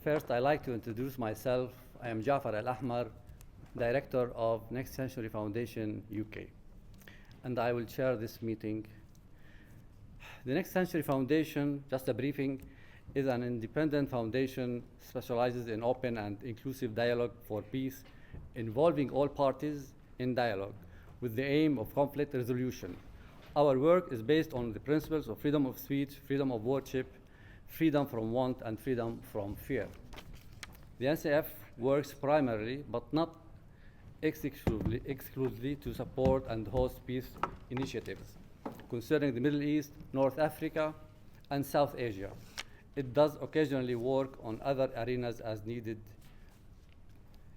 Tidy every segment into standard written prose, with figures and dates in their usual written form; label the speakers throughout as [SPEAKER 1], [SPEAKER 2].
[SPEAKER 1] First, I'd like to introduce myself. I am Jaafar El-Ahmar, Director of Next Century Foundation, UK, and I will chair this meeting. The Next Century Foundation, just a briefing, is an independent foundation specializes in open and inclusive dialogue for peace, involving all parties in dialogue with the aim of conflict resolution. Our work is based on the principles of freedom of speech, freedom of worship, freedom from want, and freedom from fear. The NCF works primarily, but not exclusively, to support and host peace initiatives concerning the Middle East, North Africa, and South Asia. It does occasionally work on other arenas as needed.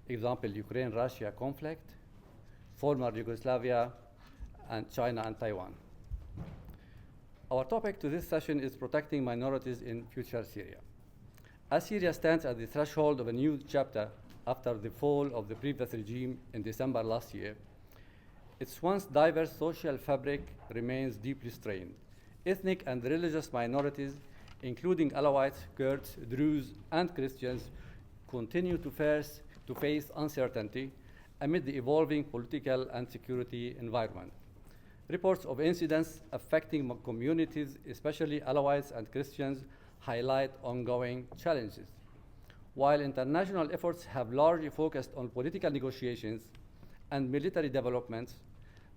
[SPEAKER 1] Example, Ukraine-Russia conflict, former Yugoslavia, and China and Taiwan. Our topic to this session is protecting minorities in future Syria. As Syria stands at the threshold of a new chapter after the fall of the previous regime in December last year, its once diverse social fabric remains deeply strained. Ethnic and religious minorities, including Alawites, Kurds, Druze, and Christians, continue to face uncertainty amid the evolving political and security environment. Reports of incidents affecting communities, especially Alawites and Christians, highlight ongoing challenges. While international efforts have largely focused on political negotiations and military developments,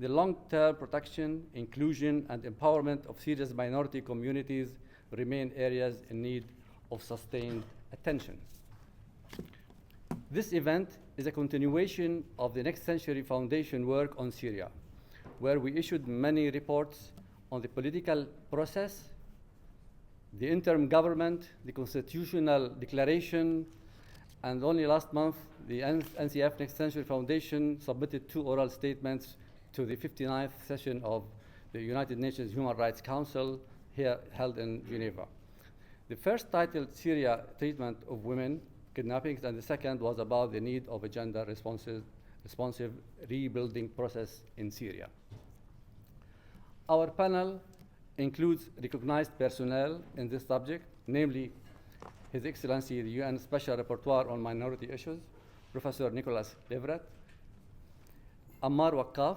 [SPEAKER 1] the long-term protection, inclusion, and empowerment of Syria's minority communities remain areas in need of sustained attention. This event is a continuation of the Next Century Foundation work on Syria, where we issued many reports on the political process, the interim government, the constitutional declaration, and only last month, the NCF Next Century Foundation submitted 2 oral statements to the 59th session of the United Nations Human Rights Council here held in Geneva. The first titled Syria Treatment of Women Kidnappings, and the second was about the need of a gender responsive rebuilding process in Syria. Our panel includes recognized personnel in this subject, namely His Excellency the UN Special Rapporteur on Minority Issues, Professor Nicolas Levrat, Ammar Waqqaf,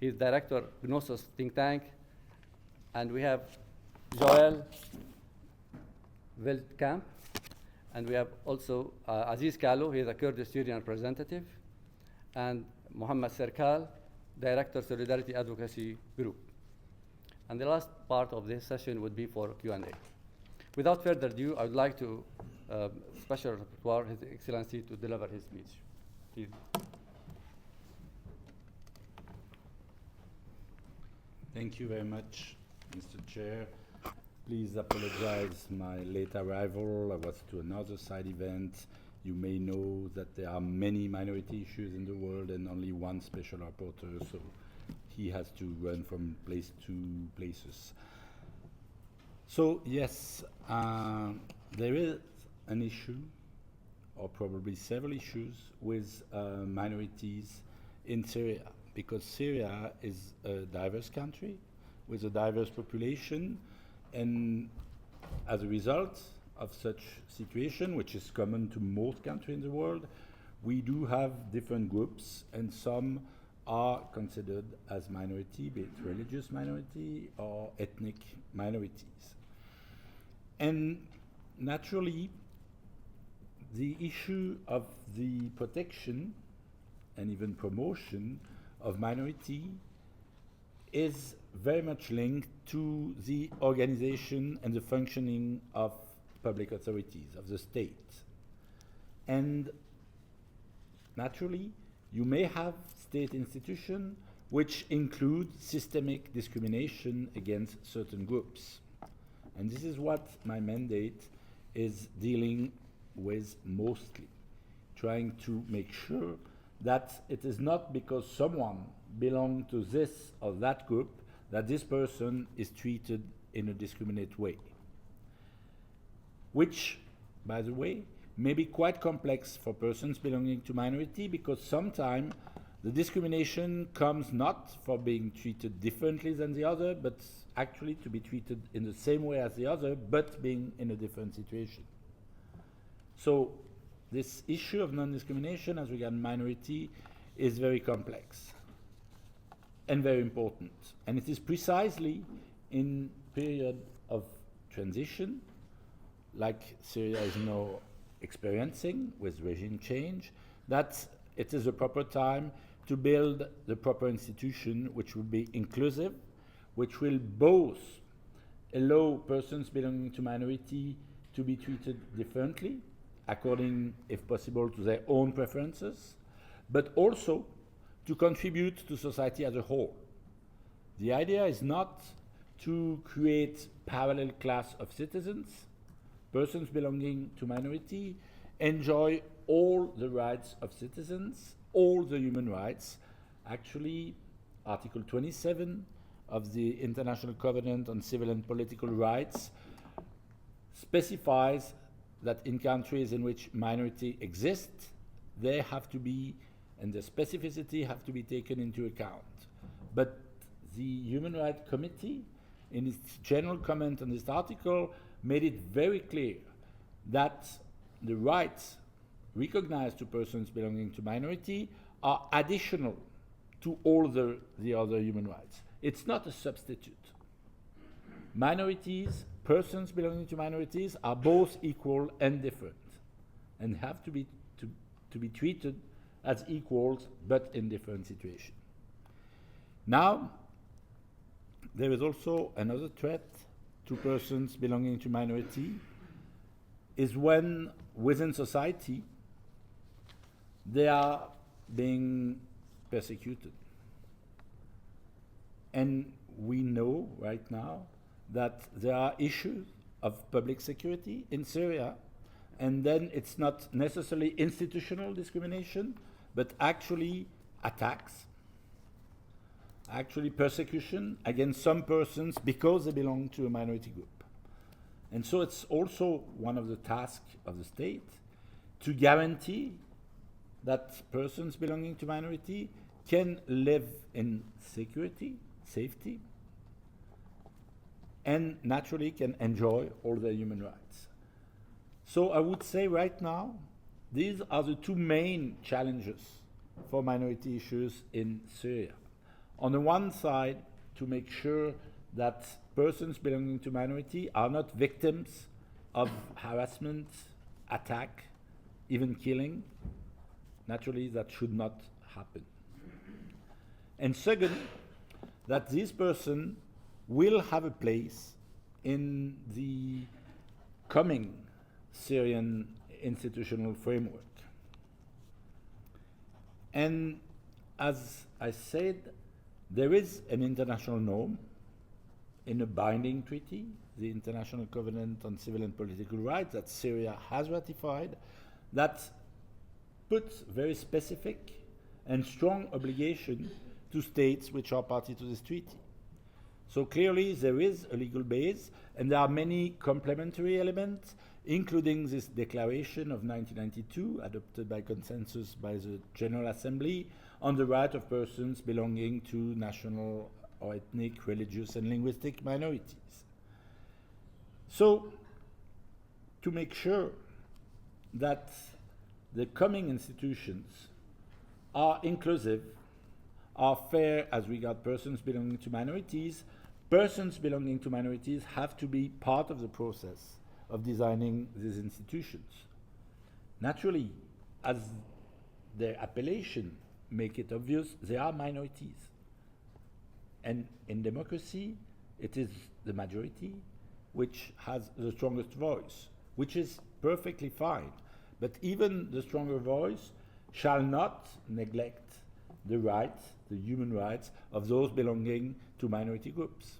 [SPEAKER 1] he is Director GNOSOS think tank, and we have Joel Veldkamp, and we have also Azziz Kalo, he is a Kurdish-Syrian representative, and Mohammed Serkal, Director Solidarity Advocacy Group. And the last part of this session would be for Q&A. Without further ado, I would like to Special Rapporteur, His Excellency, to deliver his speech. Please.
[SPEAKER 2] Thank you very much, Mr. Chair. Please apologize my late arrival. I was to another side event. You may know that there are many minority issues in the world and only one special rapporteur, so he has to run from place to places. So yes, there is an issue, or probably several issues, with minorities in Syria, because Syria is a diverse country with a diverse population, and as a result of such situation, which is common to most countries in the world, we do have different groups, and some are considered as minority, be it religious minority or ethnic minorities. And naturally, the issue of the protection and even promotion of minority is very much linked to the organization and the functioning of public authorities, of the state. And naturally, you may have state institutions which include systemic discrimination against certain groups. And this is what my mandate is dealing with mostly, trying to make sure that it is not because someone belongs to this or that group that this person is treated in a discriminate way. Which, by the way, may be quite complex for persons belonging to minority, because sometimes the discrimination comes not for being treated differently than the other, but actually to be treated in the same way as the other, but being in a different situation. So this issue of non-discrimination as regards minority is very complex and very important. And it is precisely in period of transition, like Syria is now experiencing with regime change, that it is a proper time to build the proper institution which will be inclusive, which will both allow persons belonging to minority to be treated differently, according, if possible, to their own preferences, but also to contribute to society as a whole. The idea is not to create parallel class of citizens. Persons belonging to minority enjoy all the rights of citizens, all the human rights. Actually, Article 27 of the International Covenant on Civil and Political Rights specifies that in countries in which minority exists, they have to be, and the specificity have to be taken into account. But the Human Rights Committee, in its general comment on this article, made it very clear that the rights recognized to persons belonging to minority are additional to all the other human rights. It's not a substitute. Minorities, persons belonging to minorities, are both equal and different, and have to be treated as equals, but in different situations. Now, there is also another threat to persons belonging to minority, is when within society they are being persecuted. And we know right now that there are issues of public security in Syria, and then it's not necessarily institutional discrimination, but actually attacks, actually persecution against some persons because they belong to a minority group. And so it's also one of the tasks of the state to guarantee that persons belonging to minority can live in security, safety, and naturally can enjoy all their human rights. So I would say right now, these are the two main challenges for minority issues in Syria. On the one side, to make sure that persons belonging to minority are not victims of harassment, attack, even killing. Naturally, that should not happen. And second, that this person will have a place in the coming Syrian institutional framework. And as I said, there is an international norm in a binding treaty, the International Covenant on Civil and Political Rights that Syria has ratified, that puts very specific and strong obligation to states which are party to this treaty. So clearly there is a legal base, and there are many complementary elements, including this declaration of 1992, adopted by consensus by the General Assembly, on the right of persons belonging to national or ethnic, religious, and linguistic minorities. So, to make sure that the coming institutions are inclusive, are fair as regards persons belonging to minorities, persons belonging to minorities have to be part of the process of designing these institutions. Naturally, as their appellation make it obvious, they are minorities. And in democracy, it is the majority which has the strongest voice, which is perfectly fine. But even the stronger voice shall not neglect the rights, the human rights of those belonging to minority groups.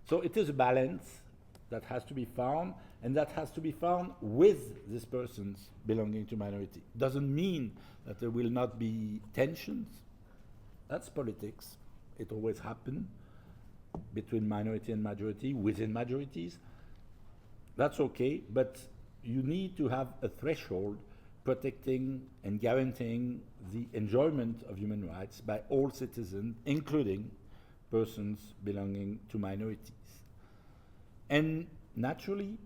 [SPEAKER 2] So it is a balance that has to be found, and that has to be found with these persons belonging to minority. Doesn't mean that there will not be tensions. That's politics. It always happens between minority and majority, within majorities. That's okay, but you need to have a threshold protecting and guaranteeing the enjoyment of human rights by all citizens, including persons belonging to minorities. And naturally,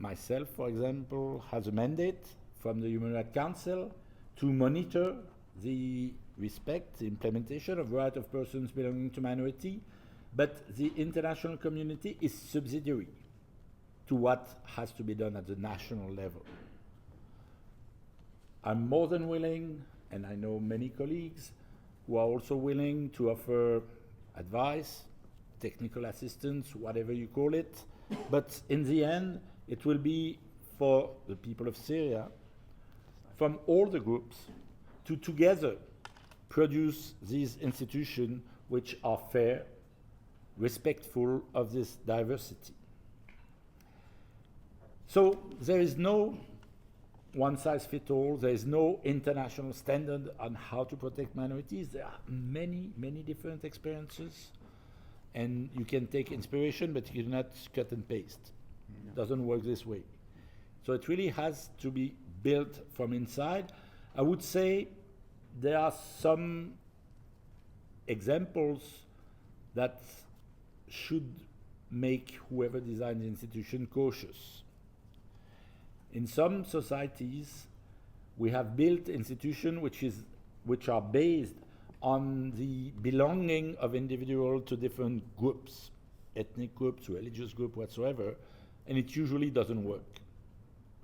[SPEAKER 2] myself, for example, has a mandate from the Human Rights Council to monitor the respect, the implementation of rights of persons belonging to minority, but the international community is subsidiary to what has to be done at the national level. I'm more than willing, and I know many colleagues who are also willing to offer advice, technical assistance, whatever you call it, but in the end, it will be for the people of Syria, from all the groups, to together produce these institutions which are fair, respectful of this diversity. So there is no one-size-fits-all. There is no international standard on how to protect minorities. There are many, many different experiences, and you can take inspiration, but you cannot cut and paste. It doesn't work this way. So it really has to be built from inside. I would say there are some examples that should make whoever designed the institution cautious. In some societies, we have built institutions which are based on the belonging of individuals to different groups, ethnic groups, religious groups, whatsoever, and it usually doesn't work.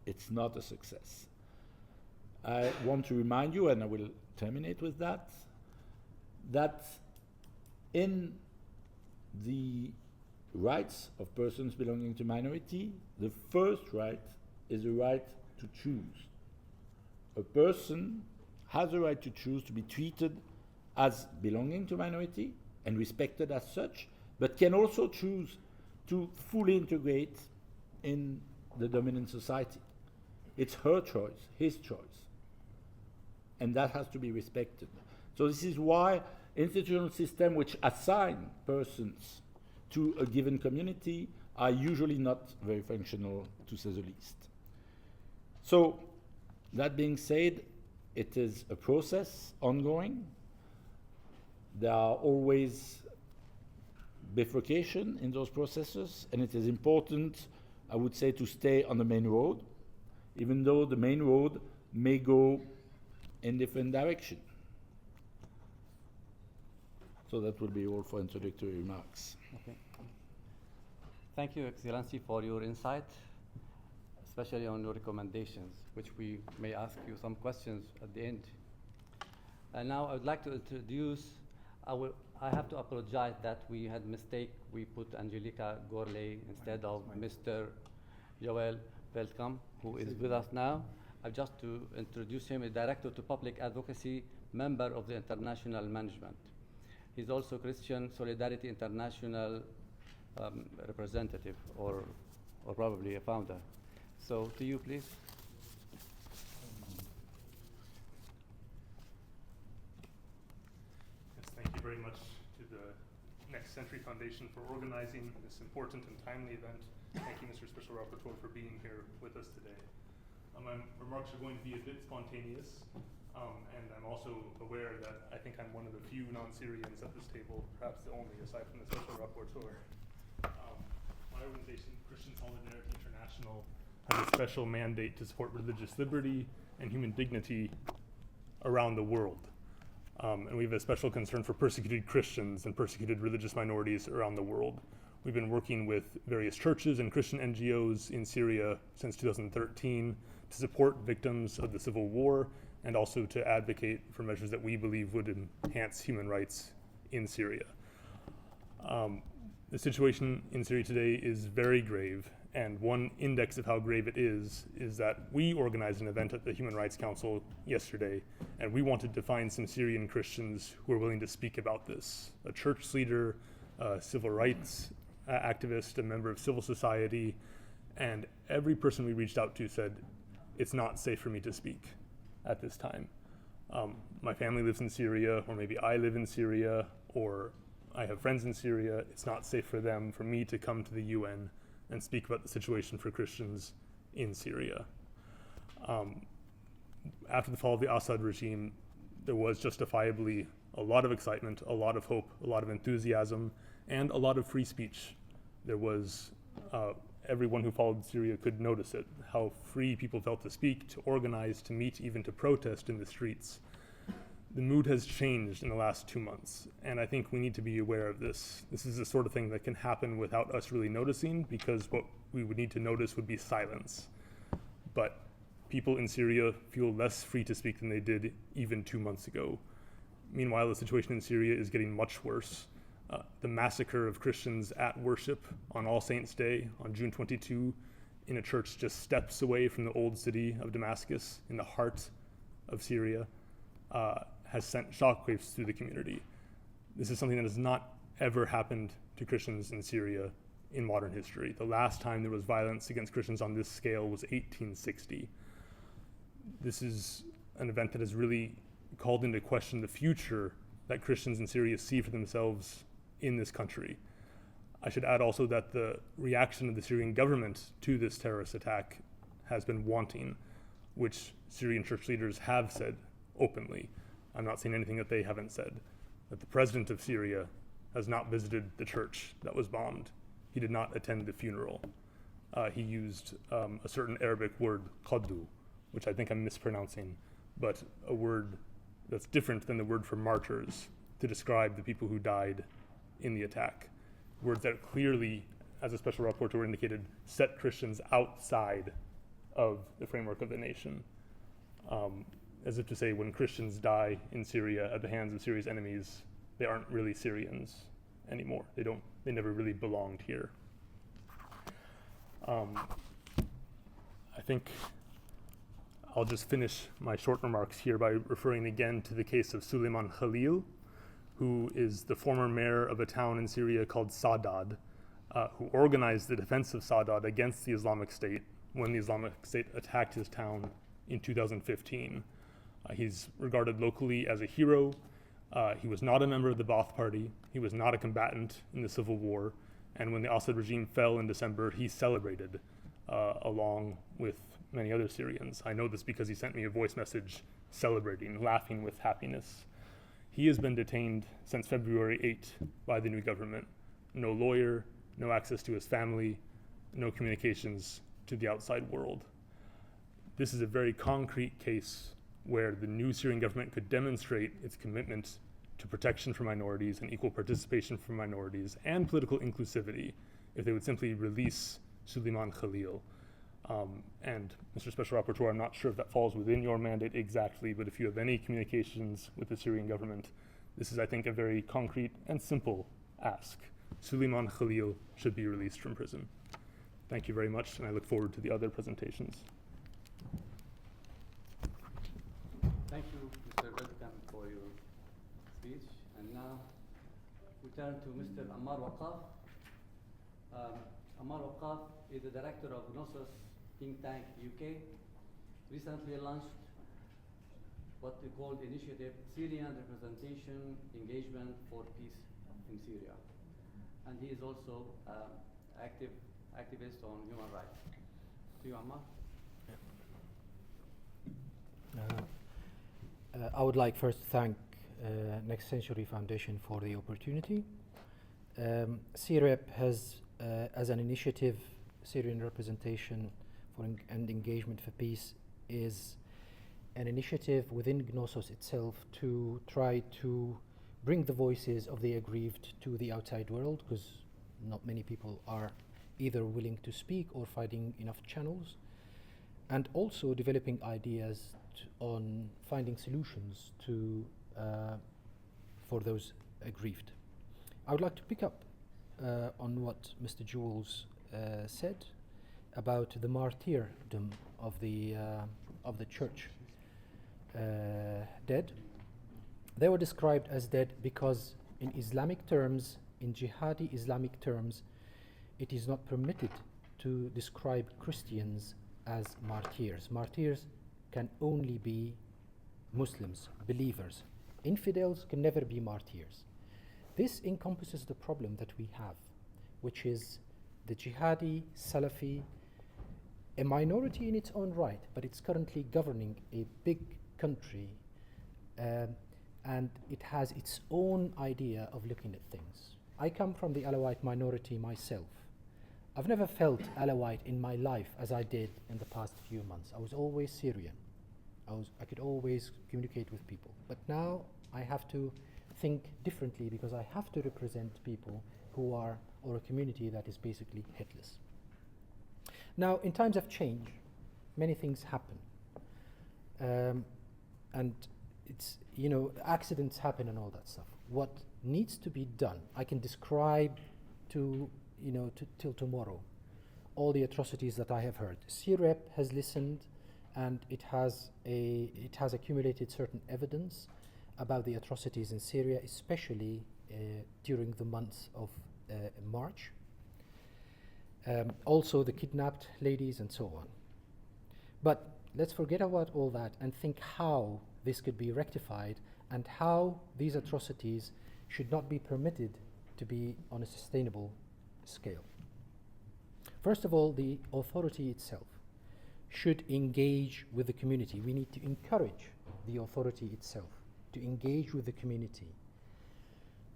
[SPEAKER 2] It's not a success. I want to remind you, and I will terminate with that, that in the rights of persons belonging to minority, the first right is the right to choose. A person has a right to choose to be treated as belonging to minority and respected as such, but can also choose to fully integrate in the dominant society. It's her choice, his choice, and that has to be respected. So this is why institutional systems which assign persons to a given community are usually not very functional, to say the least. So, that being said, it is a process ongoing. There are always bifurcation in those processes, and it is important, I would say, to stay on the main road, even though the main road may go in different directions. So that will be all for introductory remarks.
[SPEAKER 1] Okay. Thank you, Excellency, for your insight, especially on your recommendations, which we may ask you some questions at the end. And now I would like to introduce, I have to apologize that we had mistake. We put Angelica Gorley instead of Mr. Joel Veldkamp, who is with us now. I've just to introduce him, a Director to Public Advocacy, member of the International Management. He's also Christian Solidarity International representative, or probably a founder. So to you, please.
[SPEAKER 3] Yes, thank you very much to the Next Century Foundation for organizing this important and timely event. Thank you, Mr. Special Rapporteur, for being here with us today. My remarks are going to be a bit spontaneous, and I'm also aware that I think I'm one of the few non-Syrians at this table, perhaps the only, aside from the Special Rapporteur. My organization, Christian Solidarity International, has a special mandate to support religious liberty and human dignity around the world. And we have a special concern for persecuted Christians and persecuted religious minorities around the world. We've been working with various churches and Christian NGOs in Syria since 2013 to support victims of the civil war and also to advocate for measures that we believe would enhance human rights in Syria. The situation in Syria today is very grave, and one index of how grave it is that we organized an event at the Human Rights Council yesterday, and we wanted to find some Syrian Christians who are willing to speak about this. A church leader, a civil rights activist, a member of civil society, and every person we reached out to said, it's not safe for me to speak at this time. My family lives in Syria, or maybe I live in Syria, or I have friends in Syria. It's not safe for them, for me to come to the UN and speak about the situation for Christians in Syria. After the fall of the Assad regime, there was justifiably a lot of excitement, a lot of hope, a lot of enthusiasm, and a lot of free speech. There was everyone who followed Syria could notice it, how free people felt to speak, to organize, to meet, even to protest in the streets. The mood has changed in the last 2 months, and I think we need to be aware of this. This is the sort of thing that can happen without us really noticing, because what we would need to notice would be silence. But people in Syria feel less free to speak than they did even 2 months ago. Meanwhile, the situation in Syria is getting much worse. The massacre of Christians at worship on All Saints' Day on June 22 in a church just steps away from the old city of Damascus in the heart of Syria has sent shockwaves through the community. This is something that has not ever happened to Christians in Syria in modern history. The last time there was violence against Christians on this scale was 1860. This is an event that has really called into question the future that Christians in Syria see for themselves in this country. I should add also that the reaction of the Syrian government to this terrorist attack has been wanting, which Syrian church leaders have said openly. I'm not saying anything that they haven't said. That the president of Syria has not visited the church that was bombed. He did not attend the funeral. He used a certain Arabic word, qaddu, which I think I'm mispronouncing, but a word that's different than the word for martyrs to describe the people who died in the attack. Words that clearly, as a special rapporteur indicated, set Christians outside of the framework of the nation. As if to say, when Christians die in Syria at the hands of Syria's enemies, they aren't really Syrians anymore. They never really belonged here. I think I'll just finish my short remarks here by referring again to the case of Suleiman Khalil, who is the former mayor of a town in Syria called Saadad, who organized the defense of Saadad against the Islamic State when the Islamic State attacked his town in 2015. He's regarded locally as a hero. He was not a member of the Ba'ath Party. He was not a combatant in the civil war. And when the Assad regime fell in December, he celebrated along with many other Syrians. I know this because he sent me a voice message celebrating, laughing with happiness. He has been detained since February 8 by the new government. No lawyer, no access to his family, no communications to the outside world. This is a very concrete case where the new Syrian government could demonstrate its commitment to protection for minorities and equal participation for minorities and political inclusivity if they would simply release Suleiman Khalil. And Mr. Special Rapporteur, I'm not sure if that falls within your mandate exactly, but if you have any communications with the Syrian government, this is, I think, a very concrete and simple ask. Suleiman Khalil should be released from prison. Thank you very much, and I look forward to the other presentations.
[SPEAKER 1] Thank you, Mr. Veldkamp, for your speech. And now we turn to Mr. Ammar Waqqaf. Ammar Waqqaf is the director of GNOSOS think tank UK. Recently launched what we call initiative Syrian Representation Engagement for Peace in Syria. And he is also activist on human rights. To you, Ammar.
[SPEAKER 4] I would like first to thank Next Century Foundation for the opportunity. CREP has, as an initiative, Syrian Representation for and Engagement for Peace is an initiative within GNOSOS itself to try to bring the voices of the aggrieved to the outside world, because not many people are either willing to speak or finding enough channels, and also developing ideas on finding solutions to for those aggrieved. I would like to pick up on what Mr. Jules said about the martyrdom of the church dead. They were described as dead because in Islamic terms, in jihadi Islamic terms, it is not permitted to describe Christians as martyrs. Martyrs can only be Muslims, believers. Infidels can never be martyrs. This encompasses the problem that we have, which is the jihadi, Salafi, a minority in its own right, but it's currently governing a big country, and it has its own idea of looking at things. I come from the Alawite minority myself. I've never felt Alawite in my life as I did in the past few months. I was always Syrian. I could always communicate with people. But now I have to think differently because I have to represent people who are, or a community that is basically headless. Now, in times of change, many things happen. And it's, you know, accidents happen and all that stuff. What needs to be done, I can describe to, you know, till tomorrow, all the atrocities that I have heard. CREP has listened, and it has accumulated certain evidence about the atrocities in Syria, especially during the months of March. Also the kidnapped ladies and so on. But let's forget about all that and think how this could be rectified and how these atrocities should not be permitted to be on a sustainable scale. First of all, the authority itself should engage with the community. We need to encourage the authority itself to engage with the community,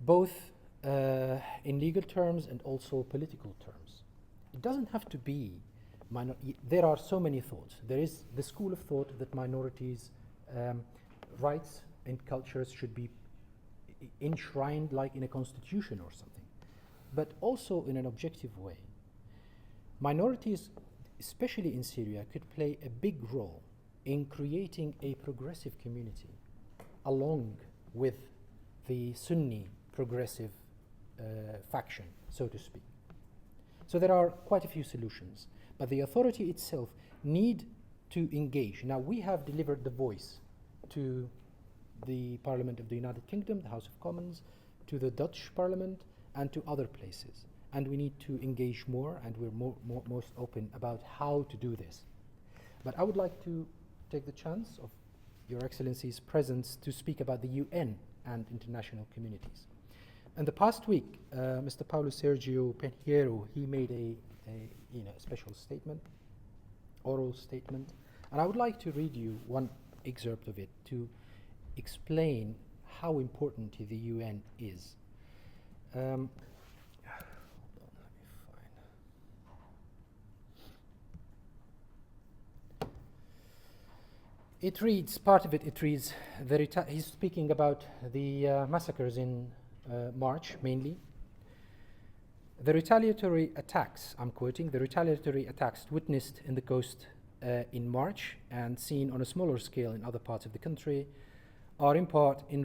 [SPEAKER 4] both in legal terms and also political terms. It doesn't have to be there are so many thoughts. There is the school of thought that minorities' rights and cultures should be enshrined like in a constitution or something, but also in an objective way. Minorities, especially in Syria, could play a big role in creating a progressive community along with the Sunni progressive faction, so to speak. So there are quite a few solutions, but the authority itself need to engage. Now, we have delivered the voice to the Parliament of the United Kingdom, the House of Commons, to the Dutch Parliament, and to other places. And we need to engage more, and we're most open about how to do this. But I would like to take the chance of Your Excellency's presence to speak about the UN and international communities. In the past week, Mr. Paulo Sergio Pinheiro, he made a special statement, oral statement, and I would like to read you one excerpt of it to explain how important the UN is. Hold on, let me find. It reads, part of it, it reads, he's speaking about the massacres in March, mainly. The retaliatory attacks, I'm quoting, the retaliatory attacks witnessed in the coast in March and seen on a smaller scale in other parts of the country are in part a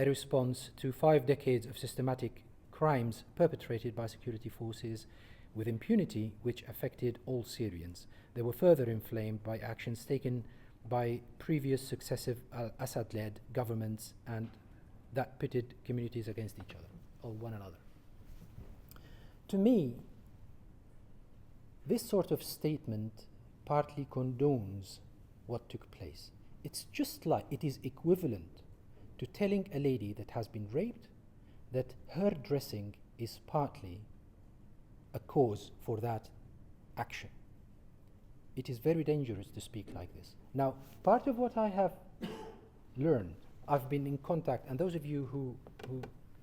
[SPEAKER 4] response to 5 decades of systematic crimes perpetrated by security forces with impunity, which affected all Syrians. They were further inflamed by actions taken by previous successive Assad-led governments and that pitted communities against each other, or one another. To me, this sort of statement partly condones what took place. It's just like, it is equivalent to telling a lady that has been raped that her dressing is partly a cause for that action. It is very dangerous to speak like this. Now, part of what I have learned, I've been in contact, and those of you who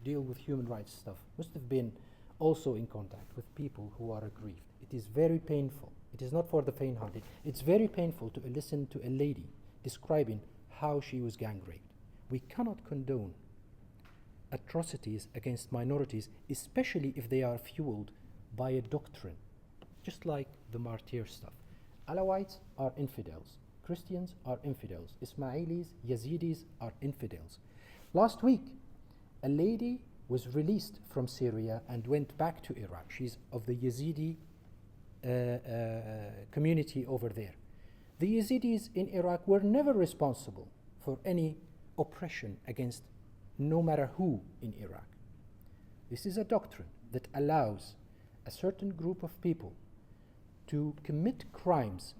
[SPEAKER 4] deal with human rights stuff must have been also in contact with people who are aggrieved. It is very painful. It is not for the faint-hearted. It's very painful to listen to a lady describing how she was gang raped. We cannot condone atrocities against minorities, especially if they are fueled by a doctrine, just like the martyr stuff. Alawites are infidels. Christians are infidels. Ismailis, Yazidis are infidels. Last week, a lady was released from Syria and went back to Iraq. She's of the Yazidi community over there. The Yazidis in Iraq were never responsible for any oppression against no matter who in Iraq. This is a doctrine that allows a certain group of people to commit crimes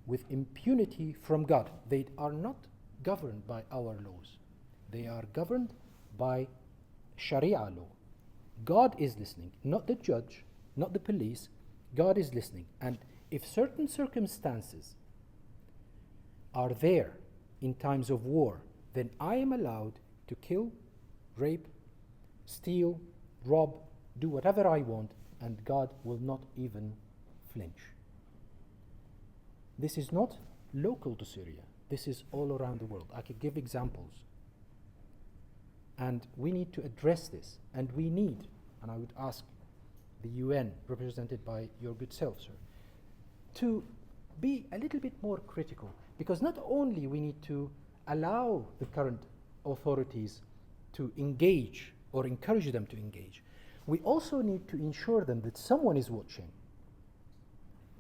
[SPEAKER 4] with impunity from God. They are not governed by our laws. They are governed by Sharia law. God is listening, not the judge, not the police. God is listening. And if certain circumstances are there in times of war, then I am allowed to kill, rape, steal, rob, do whatever I want, and God will not even flinch. This is not local to Syria. This is all around the world. I could give examples. And we need to address this. And we need, and I would ask the UN, represented by your good self, sir, to be a little bit more critical. Because not only we need to allow the current authorities to engage or encourage them to engage, we also need to ensure them that someone is watching.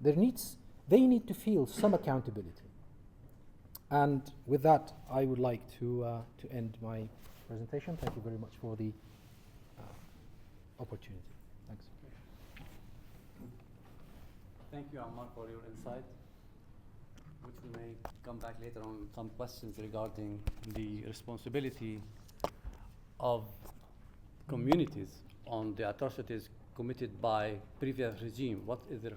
[SPEAKER 4] They need to feel some accountability. And with that, I would like to end my presentation. Thank you very much for the opportunity. Thanks.
[SPEAKER 1] Thank you, Ammar, for your insight, which we may come back later on some questions regarding the responsibility of communities on the atrocities committed by previous regime. What is the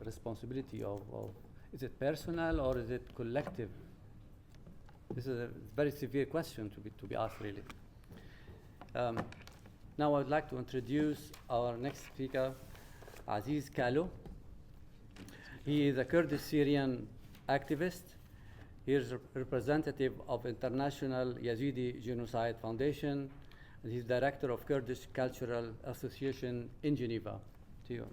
[SPEAKER 1] responsibility of is it personal or is it collective? This is a very severe question to be asked, really. Now I would like to introduce our next speaker, Azziz Kalo. He is a Kurdish-Syrian activist. He is a representative of International Yazidi Genocide Foundation, and he's director of Kurdish Cultural Association in Geneva. To you.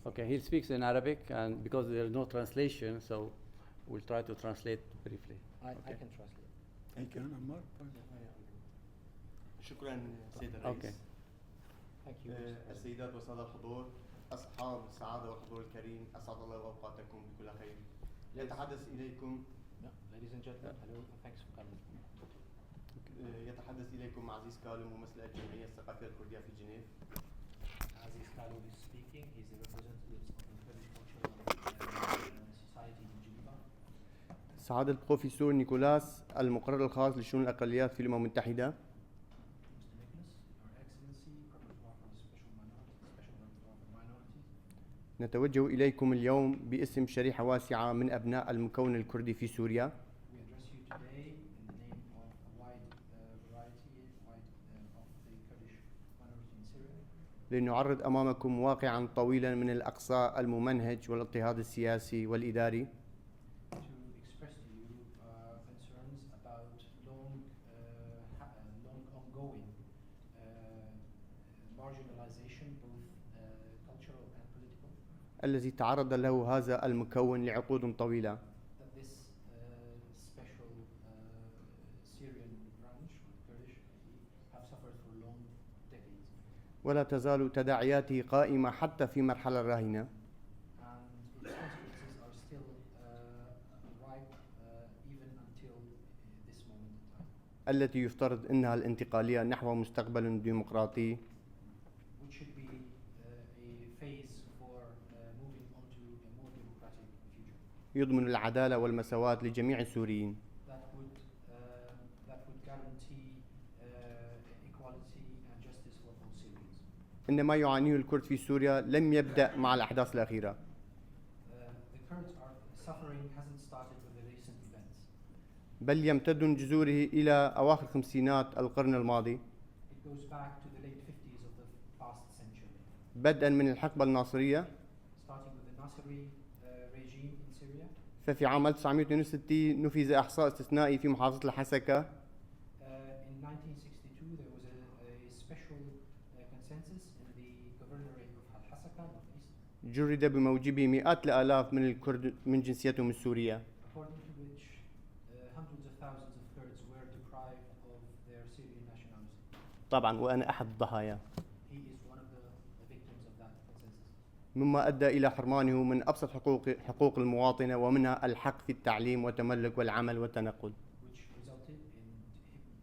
[SPEAKER 1] Okay, he speaks in Arabic, and because there is no translation, so we'll try to translate briefly.
[SPEAKER 4] I can translate.
[SPEAKER 5] Thank you, Ammar.
[SPEAKER 6] شكرا سيد الرئيس.
[SPEAKER 1] Okay.
[SPEAKER 4] Thank you.
[SPEAKER 6] السيدات والسادة الحضور، أصحاب السعادة والحضور الكريم، أسعد الله أوقاتكم بكل خير. يتحدث إليكم
[SPEAKER 4] Ladies and gentlemen, hello, and thanks for coming.
[SPEAKER 6] يتحدث إليكم عزيز كالو ممثل الجمعية الثقافية الكردية في جنيف.
[SPEAKER 4] Aziz Kalo is speaking. He's the representative of the Kurdish Cultural Society in Geneva.
[SPEAKER 6] سعادة البروفيسور نيكولاس المقرر الخاص لشؤون الأقليات في الأمم المتحدة.
[SPEAKER 4] Mr. Nicolas, Your Excellency, Rapporteur for Special Rapporteur for Minorities.
[SPEAKER 6] نتوجه إليكم اليوم باسم شريحة واسعة من أبناء المكون الكردي في سوريا.
[SPEAKER 4] We address you today in the name of a wide variety of the Kurdish minority in Syria.
[SPEAKER 6] لنعرض أمامكم واقعا طويلا من الأقصاء الممنهج والاضطهاد السياسي والإداري.
[SPEAKER 4] To express to you concerns about long ongoing marginalization, both cultural and political,
[SPEAKER 6] الذي تعرض له هذا المكون لعقود طويلة.
[SPEAKER 4] that this special Syrian branch, Kurdish, have suffered for long decades.
[SPEAKER 6] ولا تزال تداعياته قائمة حتى في مرحلة راهنة.
[SPEAKER 4] And its consequences are still ripe even until this moment in time,
[SPEAKER 6] التي يفترض أنها الانتقالية نحو مستقبل ديمقراطي
[SPEAKER 4] which should be a phase for moving on to a more democratic future
[SPEAKER 6] يضمن العدالة والمساواة لجميع السوريين.
[SPEAKER 4] that would guarantee equality and justice for all Syrians.
[SPEAKER 6] إن ما يعانيه الكرد في سوريا لم يبدأ مع الأحداث الأخيرة،
[SPEAKER 4] The Kurds are suffering hasn't started with the recent events.
[SPEAKER 6] بل يمتد من جذوره إلى أواخر خمسينات القرن الماضي،
[SPEAKER 4] It goes back to the late 50s of the past century,
[SPEAKER 6] بدءا من الحقبة الناصرية.
[SPEAKER 4] starting with the Nasri regime in Syria.
[SPEAKER 6] ففي عام 1962 نفذ إحصاء استثنائي في محافظة الحسكة
[SPEAKER 4] In 1962, there was a special consensus in the governorate of Al-Hasaka, northeast,
[SPEAKER 6] جرد بموجبه مئات الآلاف من الكرد من جنسيتهم السورية،
[SPEAKER 4] according to which hundreds of thousands of Kurds were deprived of their Syrian nationality.
[SPEAKER 6] طبعا وأنا أحد الضحايا،
[SPEAKER 4] He is one of the victims of that consensus,
[SPEAKER 6] مما أدى إلى حرمانه من أبسط حقوق المواطنة، ومنها الحق في التعليم والتملك والعمل والتنقل.
[SPEAKER 4] which resulted in him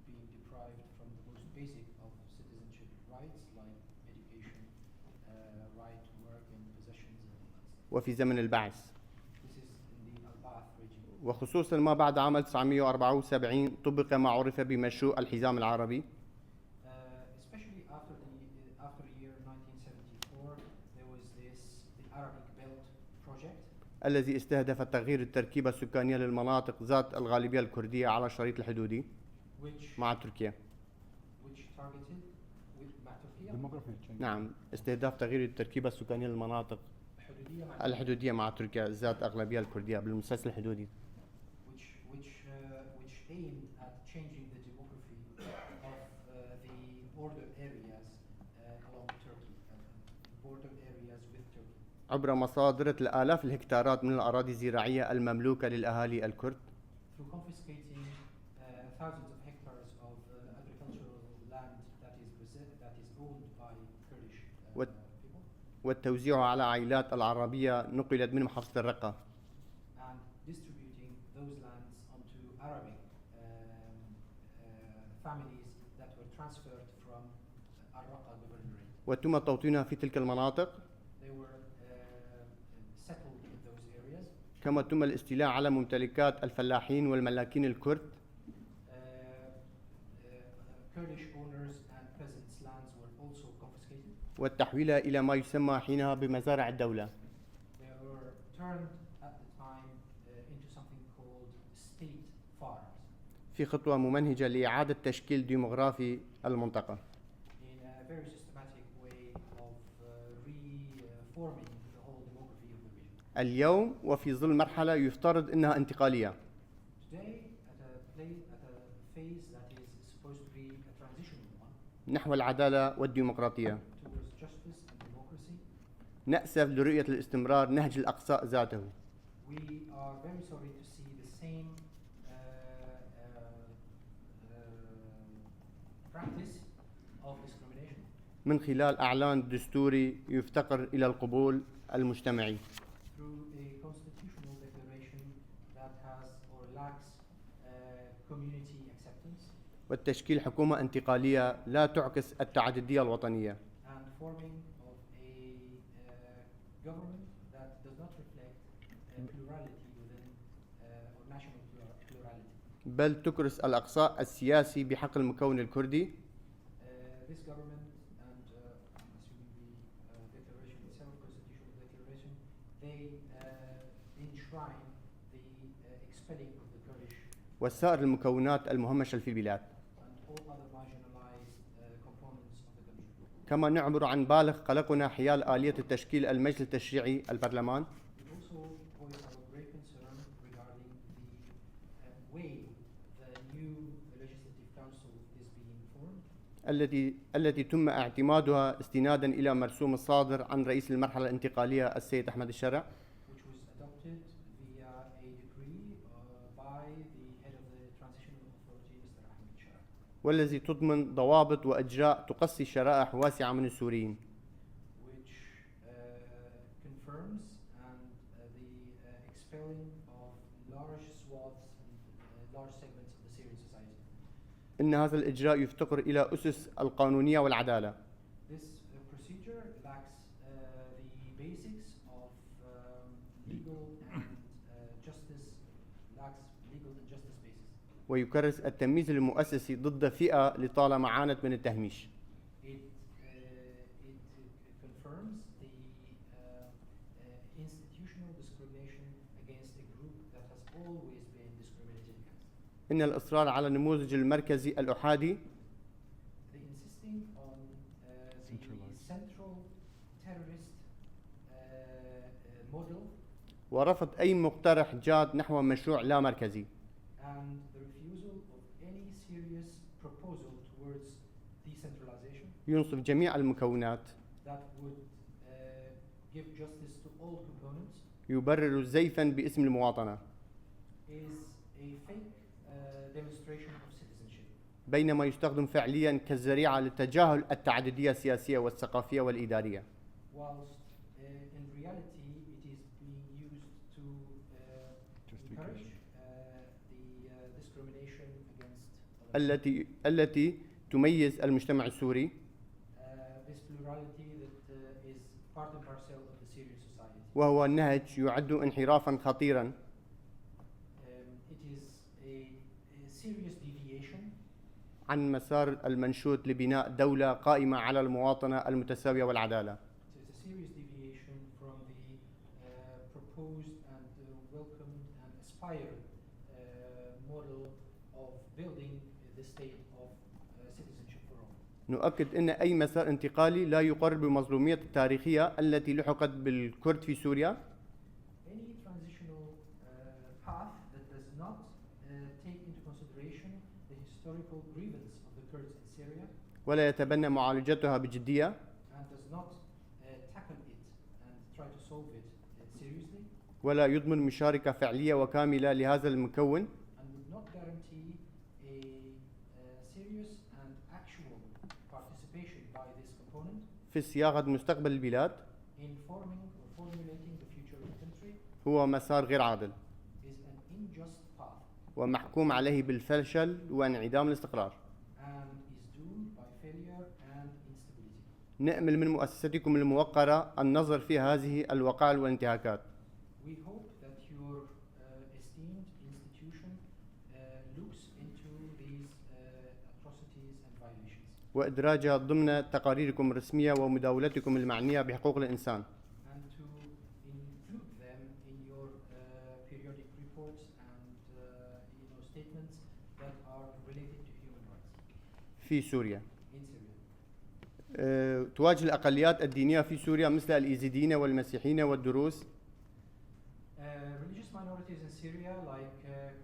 [SPEAKER 4] being deprived from the most basic of citizenship rights like education, right to work and possessions and all that stuff.
[SPEAKER 6] وفي زمن البعث،
[SPEAKER 4] This is in the Al-Ba'ath regime.
[SPEAKER 6] وخصوصا ما بعد عام 1974 طبق ما عرف بمشروع الحزام العربي،
[SPEAKER 4] Especially after year 1974, there was the Arabic Belt project,
[SPEAKER 6] الذي استهدف تغيير التركيبة السكانية للمناطق ذات الغالبية الكردية على الشريط الحدودي
[SPEAKER 4] which
[SPEAKER 6] مع تركيا.
[SPEAKER 4] targeted
[SPEAKER 6] نعم، استهداف تغيير التركيبة السكانية للمناطق الحدودية مع تركيا ذات أغلبية الكردية بالمسلسل الحدودي.
[SPEAKER 4] which aimed at changing the demography of the border areas along Turkey, border areas with Turkey.
[SPEAKER 6] عبر مصادرة الآلاف الهكتارات من الأراضي الزراعية المملوكة للأهالي الكرد.
[SPEAKER 4] Through confiscating thousands of hectares of agricultural land that is owned by Kurdish people.
[SPEAKER 6] والتوزيع على عائلات العربية نقلت من محافظة الرقة.
[SPEAKER 4] And distributing those lands onto Arabic families that were transferred from Al-Raqqa governorate.
[SPEAKER 6] وتم توطينها في تلك المناطق.
[SPEAKER 4] They were settled in those areas.
[SPEAKER 6] كما تم الاستيلاء على ممتلكات الفلاحين والملاكين الكرد.
[SPEAKER 4] Kurdish owners and peasants' lands were also confiscated.
[SPEAKER 6] والتحويل إلى ما يسمى حينها بمزارع الدولة.
[SPEAKER 4] They were turned at the time into something called state farms.
[SPEAKER 6] في خطوة ممنهجة لإعادة تشكيل ديموغرافي المنطقة.
[SPEAKER 4] In a very systematic way of reforming the whole demography of the region.
[SPEAKER 6] اليوم وفي ظل مرحلة يفترض أنها انتقالية.
[SPEAKER 4] Today, at a phase that is supposed to be a transitional one
[SPEAKER 6] نحو العدالة والديمقراطية.
[SPEAKER 4] towards justice and democracy,
[SPEAKER 6] نأسف لرؤية الاستمرار نهج الأقصاء ذاته.
[SPEAKER 4] we are very sorry to see the same practice of discrimination
[SPEAKER 6] من خلال أعلان دستوري يفتقر إلى القبول المجتمعي.
[SPEAKER 4] through a constitutional declaration that has or lacks community acceptance
[SPEAKER 6] والتشكيل حكومة انتقالية لا تعكس التعددية الوطنية.
[SPEAKER 4] and forming of a government that does not reflect plurality within or national plurality.
[SPEAKER 6] بل تكرس الأقصاء السياسي بحق المكون الكردي.
[SPEAKER 4] This government and I'm assuming the declaration itself, constitutional declaration, they enshrine the expelling of the Kurdish
[SPEAKER 6] وسائر المكونات المهمشة في البلاد.
[SPEAKER 4] and all other marginalized components of the country.
[SPEAKER 6] كما نعبر عن بالغ قلقنا حيال آلية التشكيل المجلس التشريعي البرلمان.
[SPEAKER 4] We also voice our great concern regarding the way the new legislative council is being formed,
[SPEAKER 6] التي تم اعتمادها استنادا إلى مرسوم الصادر عن رئيس المرحلة الانتقالية السيد أحمد الشرع.
[SPEAKER 4] which was adopted via a decree by the head of the transitional authority, Mr. Ahmed.
[SPEAKER 6] والذي تضمن ضوابط وإجراء تقصي شرائح واسعة من السوريين.
[SPEAKER 4] which confirms and the expelling of large swaths and large segments of the Syrian society.
[SPEAKER 6] إن هذا الإجراء يفتقر إلى أسس القانونية والعدالة.
[SPEAKER 4] This procedure lacks the basics of legal and justice, lacks legal and justice basis.
[SPEAKER 6] ويكرس التمييز المؤسسي ضد فئة لطالما عانت من التهميش.
[SPEAKER 4] It confirms the institutional discrimination against a group that has always been discriminated against.
[SPEAKER 6] إن الإصرار على النموذج المركزي الأحادي
[SPEAKER 4] The insisting on the central terrorist model
[SPEAKER 6] ورفض أي مقترح جاد نحو مشروع لا مركزي.
[SPEAKER 4] and the refusal of any serious proposal towards decentralization
[SPEAKER 6] ينصف جميع المكونات.
[SPEAKER 4] that would give justice to all components
[SPEAKER 6] يبرر زيفا باسم المواطنة.
[SPEAKER 4] is a fake demonstration of citizenship.
[SPEAKER 6] بينما يستخدم فعليا كالذريعة لتجاهل التعددية السياسية والثقافية والإدارية.
[SPEAKER 4] Whilst in reality it is being used to encourage the discrimination against
[SPEAKER 6] التي تميز المجتمع السوري
[SPEAKER 4] this plurality that is part and parcel of the Syrian society.
[SPEAKER 6] وهو النهج يعد انحرافا خطيرا
[SPEAKER 4] It is a serious deviation
[SPEAKER 6] عن مسار المنشود لبناء دولة قائمة على المواطنة المتساوية والعدالة.
[SPEAKER 4] It is a serious deviation from the proposed and welcomed and aspired model of building the state of citizenship for all.
[SPEAKER 6] نؤكد أن أي مسار انتقالي لا يقرب بالمظلومية التاريخية التي لحقت بالكرد في سوريا
[SPEAKER 4] Any transitional path that does not take into consideration the historical grievance of the Kurds in Syria
[SPEAKER 6] ولا يتبنى معالجتها بجدية
[SPEAKER 4] and does not tackle it and try to solve it seriously
[SPEAKER 6] ولا يضمن مشاركة فعلية وكاملة لهذا المكون
[SPEAKER 4] and would not guarantee a serious and actual participation by this component
[SPEAKER 6] في صياغة مستقبل البلاد
[SPEAKER 4] in forming or formulating the future of the country
[SPEAKER 6] هو مسار غير عادل
[SPEAKER 4] is an unjust path
[SPEAKER 6] ومحكوم عليه بالفشل وانعدام الاستقرار.
[SPEAKER 4] and is doomed by failure and instability.
[SPEAKER 6] نأمل من مؤسستكم الموقرة النظر في هذه الوقائع والانتهاكات
[SPEAKER 4] We hope that your esteemed institution looks into these atrocities and violations
[SPEAKER 6] وإدراجها ضمن تقاريركم الرسمية ومداولتكم المعنية بحقوق الإنسان
[SPEAKER 4] and to include them in your periodic reports and statements that are related to human rights
[SPEAKER 6] في سوريا.
[SPEAKER 4] in Syria.
[SPEAKER 6] تواجه الأقليات الدينية في سوريا مثل الإيزيديين والمسيحيين والدروز
[SPEAKER 4] Religious minorities in Syria like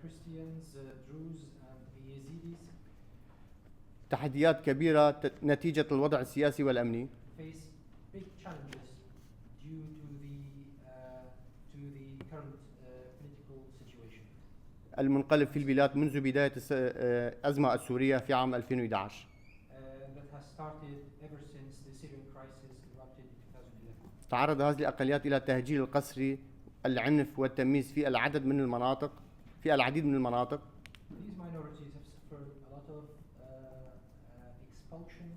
[SPEAKER 4] Christians, Druze and the Yazidis
[SPEAKER 6] تحديات كبيرة نتيجة الوضع السياسي والأمني
[SPEAKER 4] face big challenges due to the current political situation
[SPEAKER 6] المنقلب في البلاد منذ بداية الأزمة السورية في عام 2011.
[SPEAKER 4] that has started ever since the Syrian crisis erupted in 2011.
[SPEAKER 6] تعرض هذه الأقليات إلى تهجير القسري العنف والتمييز في العديد من المناطق.
[SPEAKER 4] These minorities have suffered a lot of expulsion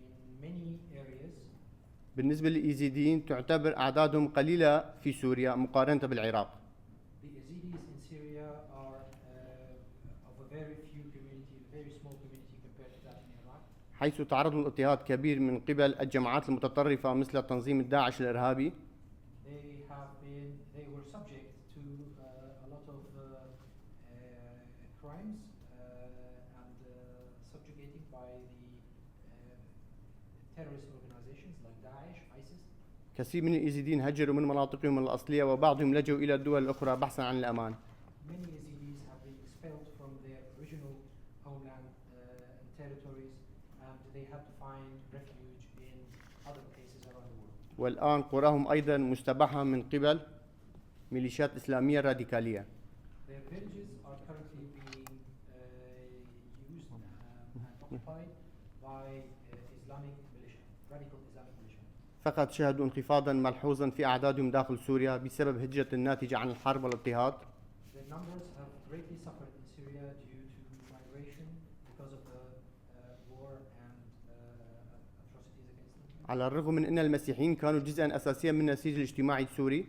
[SPEAKER 4] in many areas.
[SPEAKER 6] بالنسبة للإيزيديين تعتبر أعدادهم قليلة في سوريا مقارنة بالعراق.
[SPEAKER 4] The Yazidis in Syria are of a very few community, very small community compared to that in Iraq.
[SPEAKER 6] حيث تعرضوا لاضطهاد كبير من قبل الجماعات المتطرفة مثل تنظيم الداعش الإرهابي
[SPEAKER 4] They were subject to a lot of crimes and subjugating by the terrorist organizations like Daesh, ISIS.
[SPEAKER 6] كثير من الإيزيديين هجروا من مناطقهم الأصلية وبعضهم لجوا إلى الدول الأخرى بحثا عن الأمان.
[SPEAKER 4] Many Yazidis have been expelled from their original homeland and territories, and they had to find refuge in other places around the world.
[SPEAKER 6] والآن قراهم أيضا مستباحة من قبل ميليشيات إسلامية راديكالية.
[SPEAKER 4] Their villages are currently being used and occupied by Islamic militia, radical Islamic militia.
[SPEAKER 6] فقد شهدوا انخفاضا ملحوظا في أعدادهم داخل سوريا بسبب هجرة الناتجة عن الحرب والاضطهاد.
[SPEAKER 4] Their numbers have greatly suffered in Syria due to migration because of the war and atrocities against them.
[SPEAKER 6] على الرغم من أن المسيحيين كانوا جزءا أساسيا من النسيج الاجتماعي السوري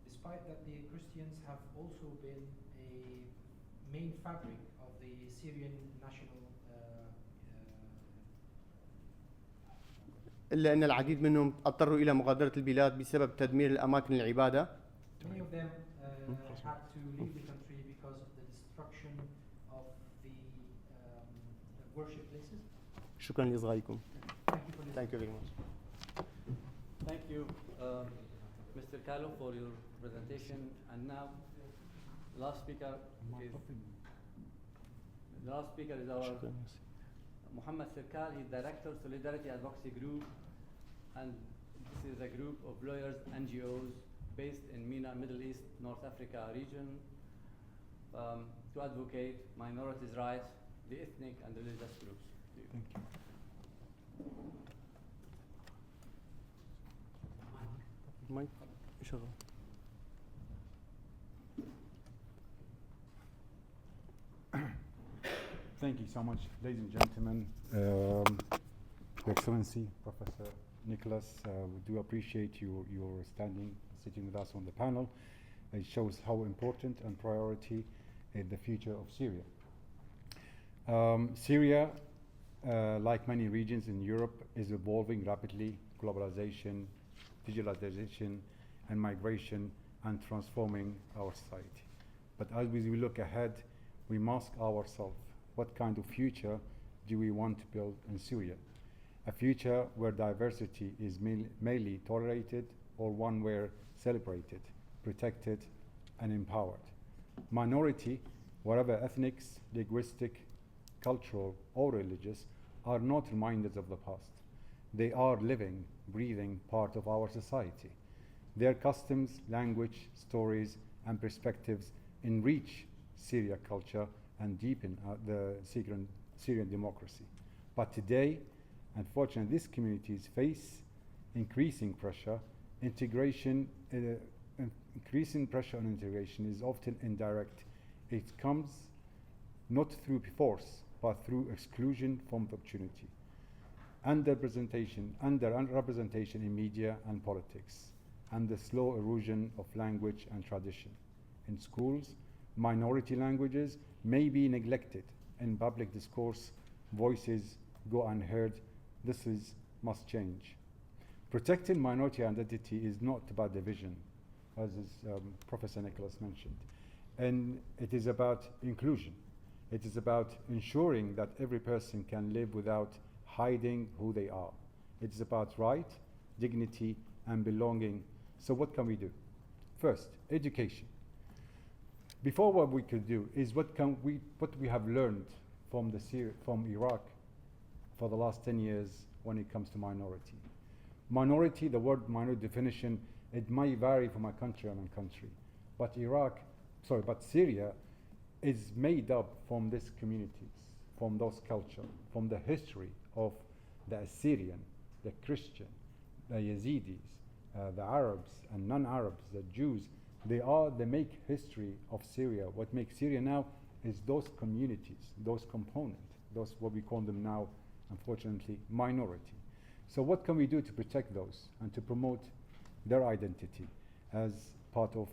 [SPEAKER 4] Despite that, the Christians have also been a main fabric of the Syrian national
[SPEAKER 6] إلا أن العديد منهم اضطروا إلى مغادرة البلاد بسبب تدمير الأماكن العبادة.
[SPEAKER 4] Many of them had to leave the country because of the destruction of the worship places.
[SPEAKER 6] شكرا لإصغائكم.
[SPEAKER 4] Thank you for listening.
[SPEAKER 6] Thank you very much.
[SPEAKER 1] Thank you, Mr. Kalo, for your presentation. And now, last speaker is our Mohammed Serkal. He's Director, Solidarity Advocacy Group. And this is a group of lawyers, NGOs, based in MENA, Middle East, North Africa region, to advocate minorities' rights, the ethnic and religious groups.
[SPEAKER 5] Thank you.
[SPEAKER 6] مايك شغل.
[SPEAKER 5] Thank you so much, ladies and gentlemen. Your Excellency, Professor Nicolas, we do appreciate your sitting with us on the panel. It shows how important and priority is the future of Syria. Syria, like many regions in Europe, is evolving rapidly. Globalization, digitalization, and migration, and transforming our society. But as we look ahead, we must ask ourselves, what kind of future do we want to build in Syria? A future where diversity is mainly tolerated, or one where celebrated, protected, and empowered? Minority, whatever ethnics, linguistic, cultural, or religious, are not reminders of the past. They are living, breathing part of our society. Their customs, language, stories, and perspectives enrich Syria culture and deepen the Syrian democracy. But today, unfortunately, these communities face increasing pressure. Increasing pressure on integration is often indirect. It comes not through force, but through exclusion from opportunity. Underrepresentation in media and politics, and the slow erosion of language and tradition. In schools, minority languages may be neglected. In public discourse, voices go unheard. Must change. Protecting minority identity is not about division, as Professor Nicolas mentioned, and it is about inclusion. It is about ensuring that every person can live without hiding who they are. It is about right, dignity, and belonging. So what can we do? First, education. Before, what we could do is what we have learned from Iraq for the last 10 years when it comes to minority. Minority, the word minority definition, it might vary from a country and a country, but Syria is made up from these communities, from those cultures, from the history of the Assyrian, the Christian, the Yazidis, the Arabs and non-Arabs, the Jews. They make history of Syria. What makes Syria now is those communities, those components, those what we call them now, unfortunately, minority. So what can we do to protect those and to promote their identity as part of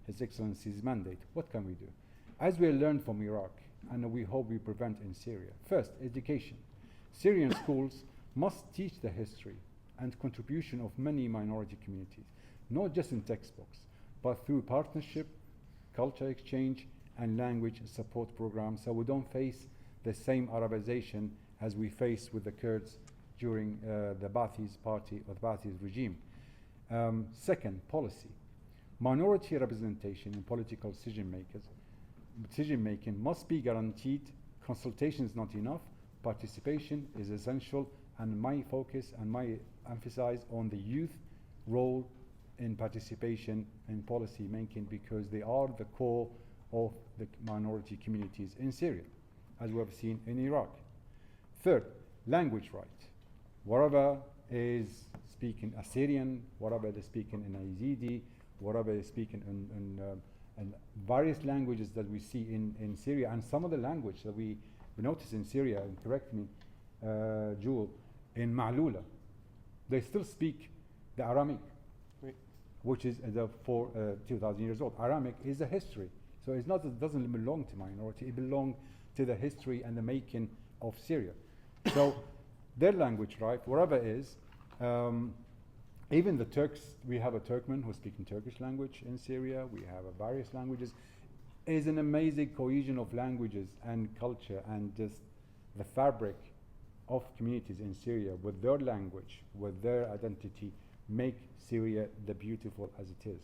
[SPEAKER 5] His Excellency's mandate? What can we do? As we learned from Iraq, and we hope we prevent in Syria. First, education. Syrian schools must teach the history and contribution of many minority communities, not just in textbooks, but through partnership, culture exchange, and language support programs, so we don't face the same Arabization as we faced with the Kurds during the Ba'athist party or the Ba'athist regime. Second, policy. Minority representation in political decision-making must be guaranteed. Consultation is not enough. Participation is essential, and my focus and my emphasis on the youth role in participation in policy making, because they are the core of the minority communities in Syria, as we have seen in Iraq. Third, language right. Whatever is speaking Assyrian, whatever is speaking in Yazidi, whatever is speaking in various languages that we see in Syria, and some of the language that we notice in Syria, and correct me, Jewel, in Ma'lula, they still speak the Aramaic, which is 2,000 years old. Aramaic is a history, so it doesn't belong to minority. It belongs to the history and the making of Syria. So their language, right, wherever it is, even the Turks, we have a Turkmen who speak in Turkish language in Syria. We have various languages. It is an amazing cohesion of languages and culture, and just the fabric of communities in Syria with their language, with their identity, make Syria the beautiful as it is.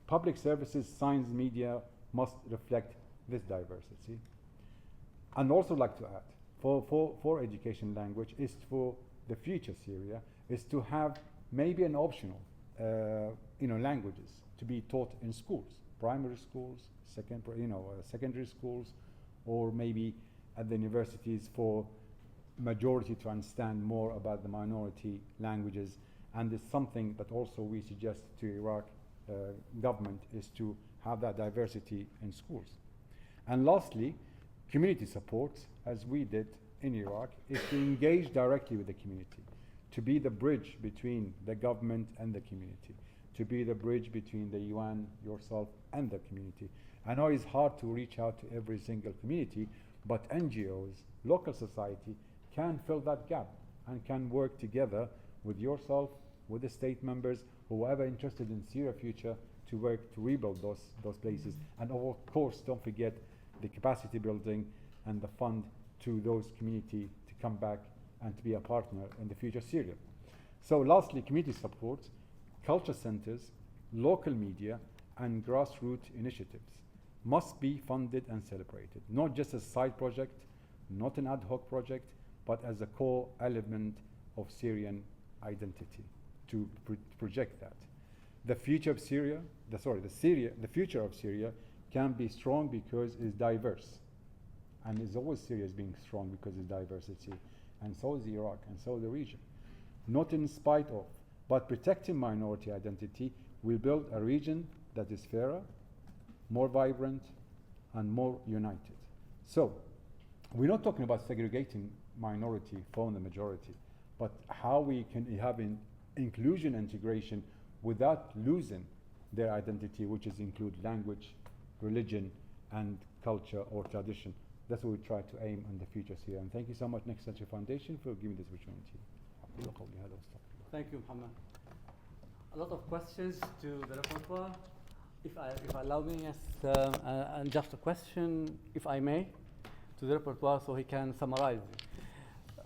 [SPEAKER 5] Public services, science, media must reflect this diversity. And also like to add, for education language is for the future Syria is to have maybe an optional languages to be taught in schools, primary schools, secondary schools, or maybe at the universities for majority to understand more about the minority languages. And it's something that also we suggest to Iraq government is to have that diversity in schools. And lastly, community support, as we did in Iraq, is to engage directly with the community, to be the bridge between the government and the community, to be the bridge between the UN, yourself, and the community. I know it's hard to reach out to every single community, but NGOs, local society, can fill that gap and can work together with yourself, with the state members, whoever interested in Syria future, to work to rebuild those places. And of course, don't forget the capacity building and the fund to those communities to come back and to be a partner in the future Syria. So lastly, community support, culture centers, local media, and grassroots initiatives must be funded and celebrated, not just as a side project, not an ad hoc project, but as a core element of Syrian identity to project that. The future of Syria, the future of Syria can be strong because it's diverse. And it's always Syria is being strong because it's diversity. And so is Iraq, and so is the region. Not in spite of, but protecting minority identity will build a region that is fairer, more vibrant, and more united. So, we're not talking about segregating minority from the majority, but how we can have inclusion integration without losing their identity, which is include language, religion, and culture or tradition. That's what we try to aim in the future here. And thank you so much, Next Century Foundation, for giving this opportunity.
[SPEAKER 1] Thank you, Mohammed. A lot of questions to the rapporteur. If allow me, yes, and just a question, if I may, to the rapporteur so he can summarize.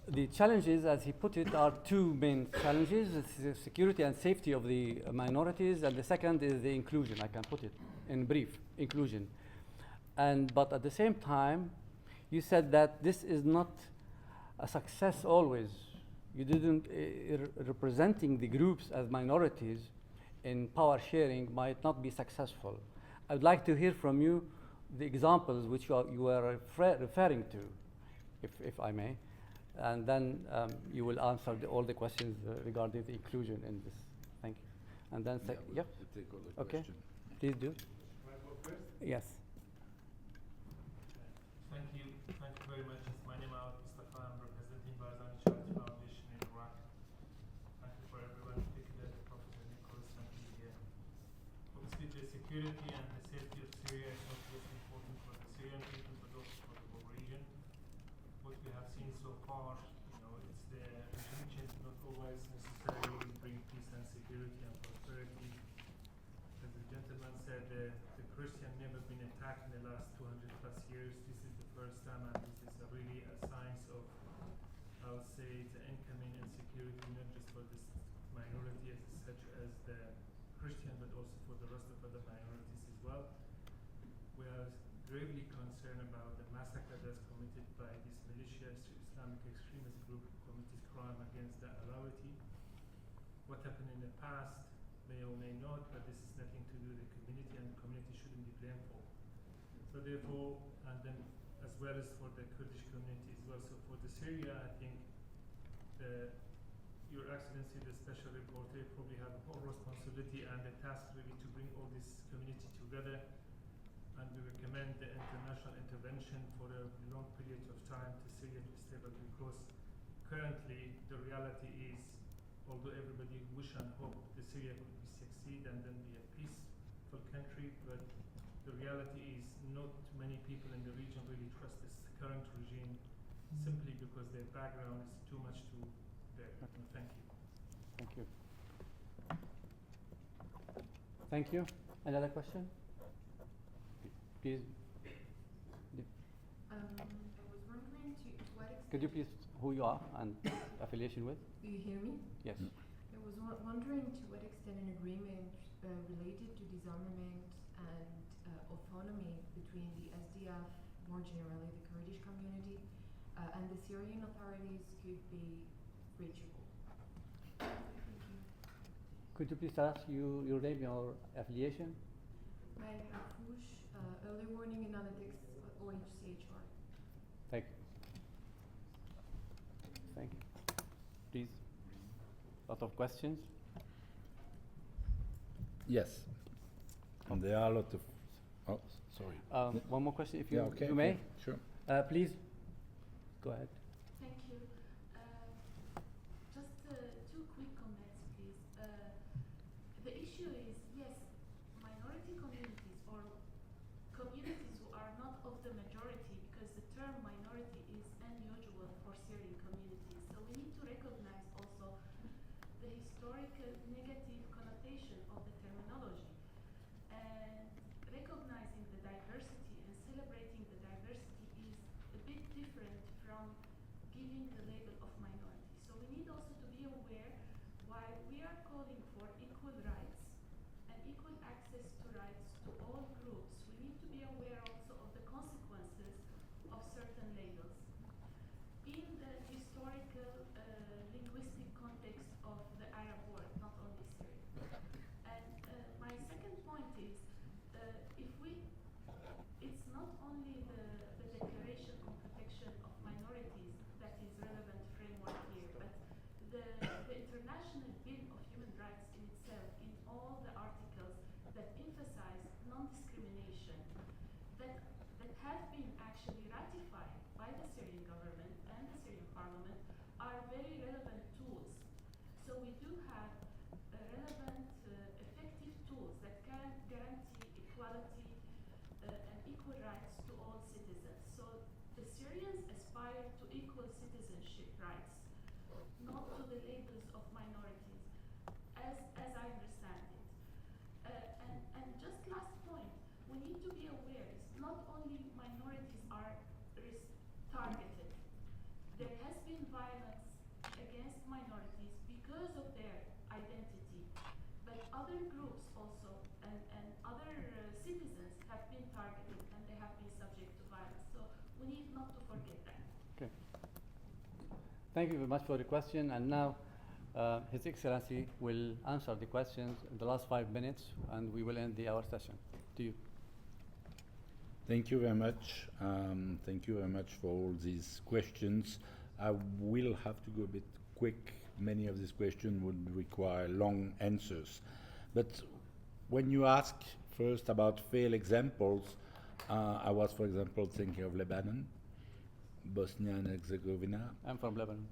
[SPEAKER 1] The challenges, as he put it, are two main challenges: the security and safety of the minorities, and the second is the inclusion. I can put it in brief, inclusion. But at the same time, you said that this is not a success always. You didn't, representing the groups as minorities in power sharing might not be successful. I'd like to hear from you the examples which you are referring to, if I may, and then you will answer all the questions regarding the inclusion in this. Thank you. And then,
[SPEAKER 2] we'll take all the
[SPEAKER 1] okay,
[SPEAKER 2] question.
[SPEAKER 1] please do.
[SPEAKER 3] Can I go first?
[SPEAKER 1] Yes.
[SPEAKER 7] Thank you very much. My name is Mustafa. I'm representing Barzani Charity Foundation in Iraq. Thank you for everyone, particularly Professor Nicolas, and being here. Obviously, the security and the safety of Syria is not just important for the Syrian people, but also for the whole region. What we have seen so far, it's the regime change not always necessarily bring peace and security and prosperity. As the gentleman said, the Christian never been attacked in the last 200 plus years. This is the first time, and this is really a signs of, I would say, the incoming insecurity, not just for this minority such as the Christian, but also for the rest of other minorities as well. We are gravely concerned about the massacre that's committed by this malicious Islamic extremist group committed crime against the Alawati. What happened in the past may or may not, but this is nothing to do with the community, and the community shouldn't be blamed for. So therefore, and then as well as for the Kurdish community as well. So for the Syria, I think Your Excellency, the Special Rapporteur, probably have a whole responsibility and the task really to bring all this community together. And we recommend the international intervention for a long period of time to Syria to stable, because currently the reality is, although everybody wish and hope the Syria could be succeed and then be a peaceful country, but the reality is not many people in the region really trust this current regime simply because their background is too much to bear. Thank you.
[SPEAKER 1] Thank you. Thank you. Another question? Please.
[SPEAKER 8] I was wondering to what extent...
[SPEAKER 1] Could you please, who you are and affiliation with?
[SPEAKER 8] Do you hear me?
[SPEAKER 1] Yes.
[SPEAKER 8] I was wondering to what extent an agreement related to disarmament and autonomy between the SDF, more generally the Kurdish community, and the Syrian authorities could be reachable. Thank you.
[SPEAKER 1] Could you please tell us your name, your affiliation?
[SPEAKER 8] My Fush, Early Warning Analytics, UNHCR.
[SPEAKER 1] Thank you. Thank you. Please. Lot of questions?
[SPEAKER 2] Yes. And there are a lot of. Oh, sorry.
[SPEAKER 1] One more question, if you,
[SPEAKER 2] yeah, okay,
[SPEAKER 1] you may.
[SPEAKER 2] yeah, sure.
[SPEAKER 1] Please. Go ahead.
[SPEAKER 9] Thank you. Just two quick comments, please. The issue is, yes, minority communities or communities who are not of the majority, because the term minority is unusual for Syrian communities. So we need to recognize also the historical negative connotation of the terminology. And recognizing the diversity and celebrating the diversity is a bit different from giving the label of minority. So we need also to be aware, while we are calling for equal rights and equal access to rights to all groups, we need to be aware also of the consequences of certain labels. In the historical linguistic context of the Arab world, not only Syria. And my second point is, it's not only the Declaration on Protection of Minorities that is relevant framework here, but the International Bill of Human Rights in itself, in all the articles that emphasize non-discrimination, that have been actually ratified by the Syrian government and the Syrian parliament, are very relevant tools. So we do have relevant, effective tools that can guarantee equality and equal rights to all citizens. So the Syrians aspire to equal citizenship rights, not to the labels of minorities, as I understand it. And just last point, we need to be aware, it's not only minorities are targeted. There has been violence against minorities because of their identity, but other groups also and other citizens have been targeted and they have been subject to violence. So we need not to forget that.
[SPEAKER 1] Okay. Thank you very much for the question. And now His Excellency will answer the questions in the last 5 minutes, and we will end our session. To you.
[SPEAKER 2] Thank you very much. Thank you very much for all these questions. I will have to go a bit quick. Many of these questions would require long answers. But when you ask first about failed examples, I was, for example, thinking of Lebanon, Bosnia and Herzegovina.
[SPEAKER 1] I'm from Lebanon.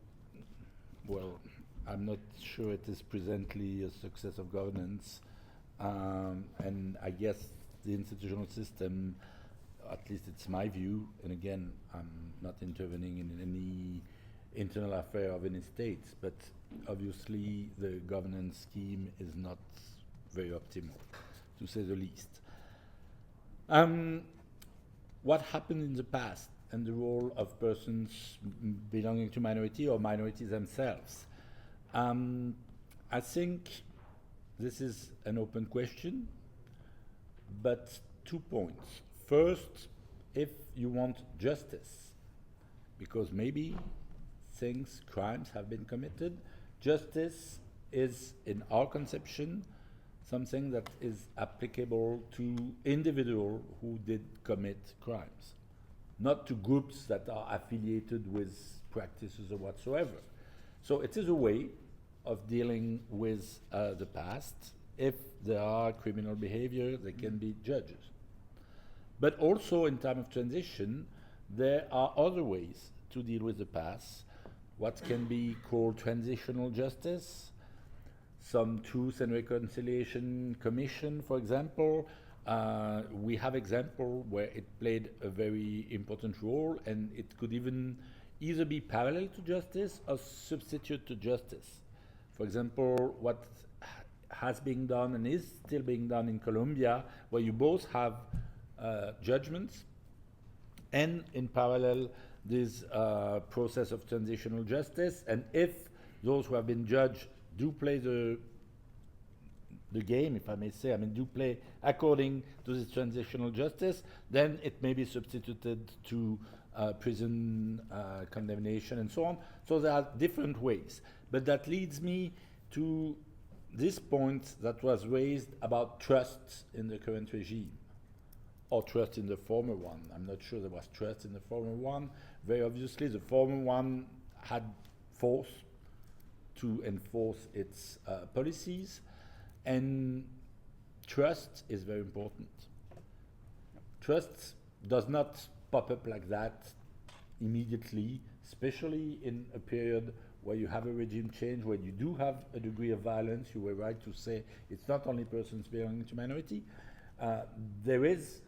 [SPEAKER 2] Well, I'm not sure it is presently a success of governance. And I guess the institutional system, at least it's my view, and again, I'm not intervening in any internal affair of any states, but obviously the governance scheme is not very optimal, to say the least. What happened in the past and the role of persons belonging to minority or minorities themselves? I think this is an open question, but 2 points. First, if you want justice, because maybe crimes have been committed, justice is, in our conception, something that is applicable to individuals who did commit crimes, not to groups that are affiliated with practices or whatsoever. So it is a way of dealing with the past. If there are criminal behavior, there can be judges. But also in time of transition, there are other ways to deal with the past, what can be called transitional justice, some Truth and Reconciliation Commission, for example. We have example where it played a very important role, and it could even either be parallel to justice or substitute to justice. For example, what has been done and is still being done in Colombia, where you both have judgments, and in parallel this process of transitional justice, and if those who have been judged do play the game, if I may say, do play according to this transitional justice, then it may be substituted to prison condemnation and so on. So there are different ways. But that leads me to this point that was raised about trust in the current regime, or trust in the former one. I'm not sure there was trust in the former one. Very obviously, the former one had force to enforce its policies, and trust is very important. Trust does not pop up like that immediately, especially in a period where you have a regime change, where you do have a degree of violence. You were right to say it's not only persons belonging to minority. There is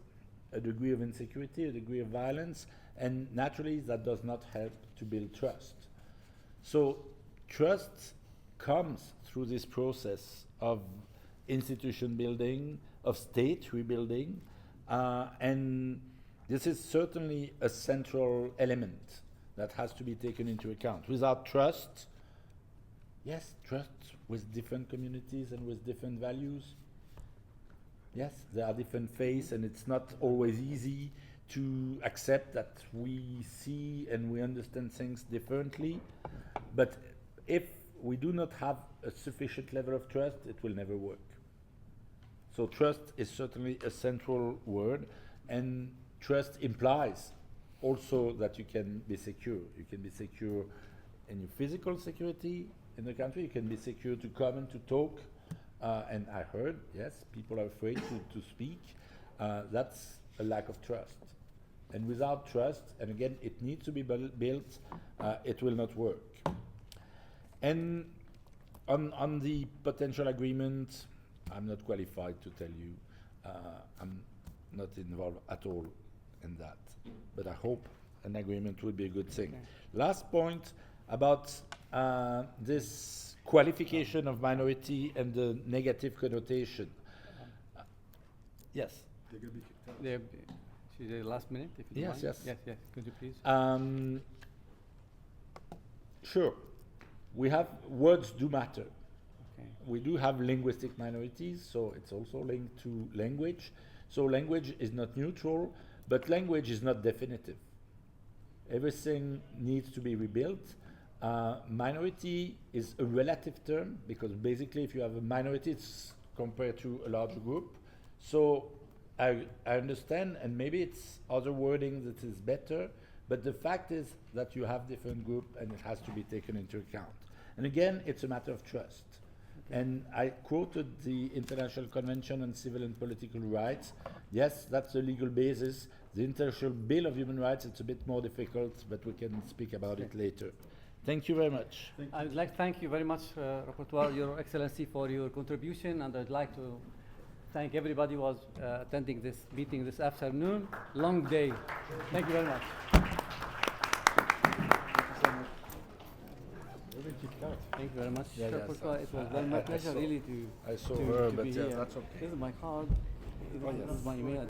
[SPEAKER 2] a degree of insecurity, a degree of violence, and naturally that does not help to build trust. So trust comes through this process of institution building, of state rebuilding, and this is certainly a central element that has to be taken into account. Without trust, yes, trust with different communities and with different values. Yes, there are different faiths, and it's not always easy to accept that we see and we understand things differently. But if we do not have a sufficient level of trust, it will never work. So trust is certainly a central word, and trust implies also that you can be secure. You can be secure in your physical security in the country. You can be secure to come and to talk. And I heard, yes, people are afraid to speak. That's a lack of trust. And without trust, and again, it needs to be built, it will not work. And on the potential agreement, I'm not qualified to tell you. I'm not involved at all in that. But I hope an agreement would be a good thing. Okay. Last point about this qualification of minority and the negative connotation. Yes?
[SPEAKER 1] They're going to be kicked out. Should the last minute? If you
[SPEAKER 2] Yes,
[SPEAKER 1] mind?
[SPEAKER 2] yes.
[SPEAKER 1] Yes, yes. Could you please?
[SPEAKER 2] Sure. We have words do matter.
[SPEAKER 1] Okay.
[SPEAKER 2] We do have linguistic minorities, so it's also linked to language. So language is not neutral, but language is not definitive. Everything needs to be rebuilt. Minority is a relative term, because basically if you have a minority, it's compared to a larger group. So I understand, and maybe it's other wording that is better, but the fact is that you have different groups and it has to be taken into account. And again, it's a matter of trust. Okay. And I quoted the International Convention on Civil and Political Rights. Yes, that's the legal basis. The International Bill of Human Rights, it's a bit more difficult, but we can speak about it later. Thank you very much.
[SPEAKER 1] I would like to thank you very much, Rapporteur, Your Excellency, for your contribution, and I'd like to thank everybody who was attending this meeting this afternoon. Long day. Thank you very much. Thank you very much, Rapporteur. It was my pleasure really to
[SPEAKER 2] I saw her, but
[SPEAKER 1] be here.
[SPEAKER 2] that's okay.
[SPEAKER 1] This is my card. This is my email.